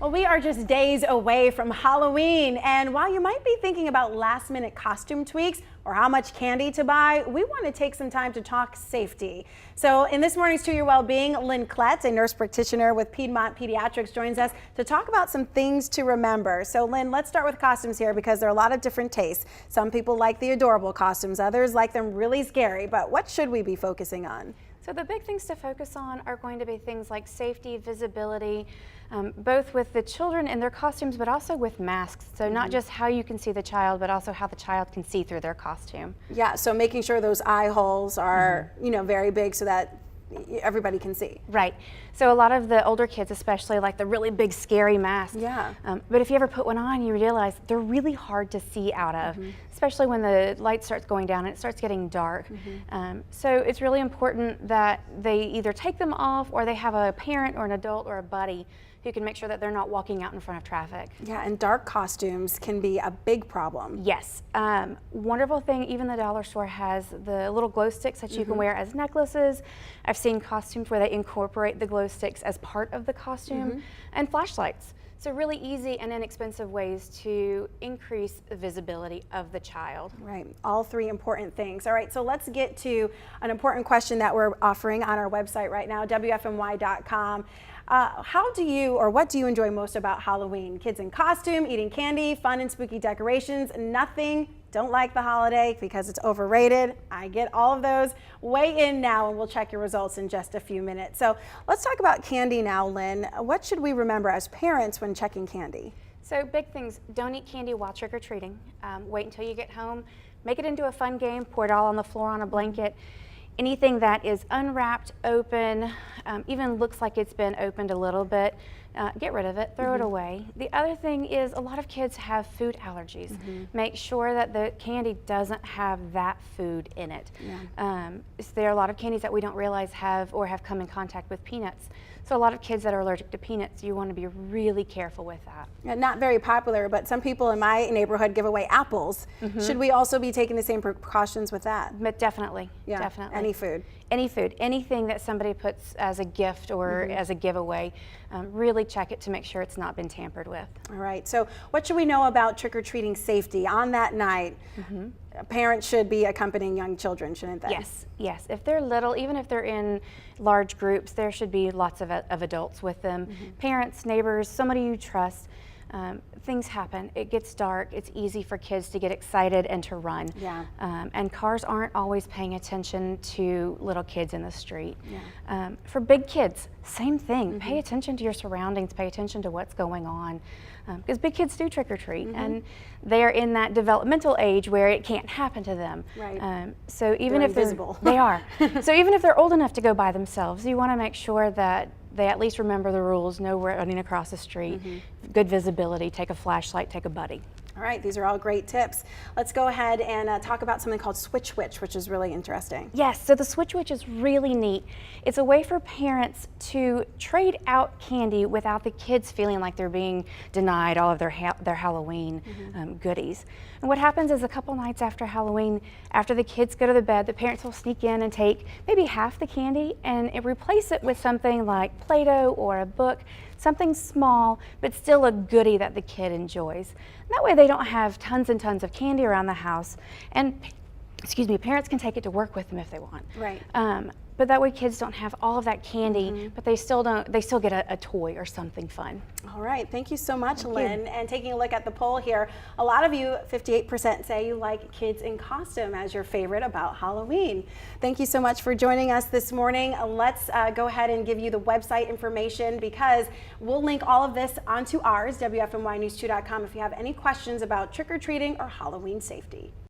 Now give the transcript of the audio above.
Well, we are just days away from Halloween, and while you might be thinking about last-minute costume tweaks or how much candy to buy, we want to take some time to talk safety. So in this morning's To Your Wellbeing, Lynn Klett, a nurse practitioner with Piedmont Pediatrics, joins us to talk about some things to remember. So Lynn, let's start with costumes here because there are a lot of different tastes. Some people like the adorable costumes, others like them really scary, but what should we be focusing on? So the big things to focus on are going to be things like safety, visibility, both with the children in their costumes, but also with masks. So not just how you can see the child, but also how the child can see through their costume. Yeah, so making sure those eye holes are, very big so that everybody can see. Right. So a lot of the older kids especially like the really big scary masks. Yeah. But if you ever put one on, you realize they're really hard to see out of, especially when the light starts going down and it starts getting dark. So it's really important that they either take them off or they have a parent or an adult or a buddy who can make sure that they're not walking out in front of traffic. Yeah, and dark costumes can be a big problem. Yes. Wonderful thing, even the dollar store has the little glow sticks that you can wear as necklaces. I've seen costumes where they incorporate the glow sticks as part of the costume, and flashlights. So really easy and inexpensive ways to increase the visibility of the child. Right, all three important things. All right, so let's get to an important question that we're offering on our website right now, WFMY.com. What do you enjoy most about Halloween? Kids in costume, eating candy, fun and spooky decorations, nothing. Don't like the holiday because it's overrated. I get all of those. Weigh in now and we'll check your results in just a few minutes. So let's talk about candy now, Lynn. What should we remember as parents when checking candy? So big things, don't eat candy while trick-or-treating. Wait until you get home. Make it into a fun game, pour it all on the floor on a blanket. Anything that is unwrapped, open, even looks like it's been opened a little bit, get rid of it, throw it away. The other thing is a lot of kids have food allergies. Make sure that the candy doesn't have that food in it. There are a lot of candies that we don't realize have come in contact with peanuts. So a lot of kids that are allergic to peanuts, you want to be really careful with that. Yeah, not very popular, but some people in my neighborhood give away apples. Should we also be taking the same precautions with that? But definitely, yeah, definitely. Any food. Any food, anything that somebody puts as a gift or as a giveaway, really check it to make sure it's not been tampered with. All right, so what should we know about trick-or-treating safety on that night? Parents should be accompanying young children, shouldn't they? Yes, yes. If they're little, even if they're in large groups, there should be lots of adults with them. Parents, neighbors, somebody you trust. Things happen, it gets dark, it's easy for kids to get excited and to run. Yeah. And cars aren't always paying attention to little kids in the street. For big kids, same thing. Pay attention to your surroundings, pay attention to what's going on. Because big kids do trick or treat and they're in that developmental age where it can't happen to them. Right. So even if invisible. they are. So even if they're old enough to go by themselves, you want to make sure that they at least remember the rules, know we're running across the street, good visibility, take a flashlight, take a buddy. All right, these are all great tips. Let's go ahead and talk about something called Switch Witch, which is really interesting. Yes, so the Switch Witch is really neat. It's a way for parents to trade out candy without the kids feeling like they're being denied all of their Halloween goodies. And what happens is a couple nights after Halloween, after the kids go to the bed, the parents will sneak in and take maybe half the candy and replace it with something like Play-Doh or a book, something small, but still a goodie that the kid enjoys. And that way they don't have tons and tons of candy around the house. And, parents can take it to work with them if they want. Right. But that way kids don't have all of that candy, but they still get a toy or something fun. All right, thank you so much, Lynn. And taking a look at the poll here, a lot of you, 58%, say you like kids in costume as your favorite about Halloween. Thank you so much for joining us this morning. Let's go ahead and give you the website information because we'll link all of this onto ours, WFMYnews2.com, if you have any questions about trick-or-treating or Halloween safety.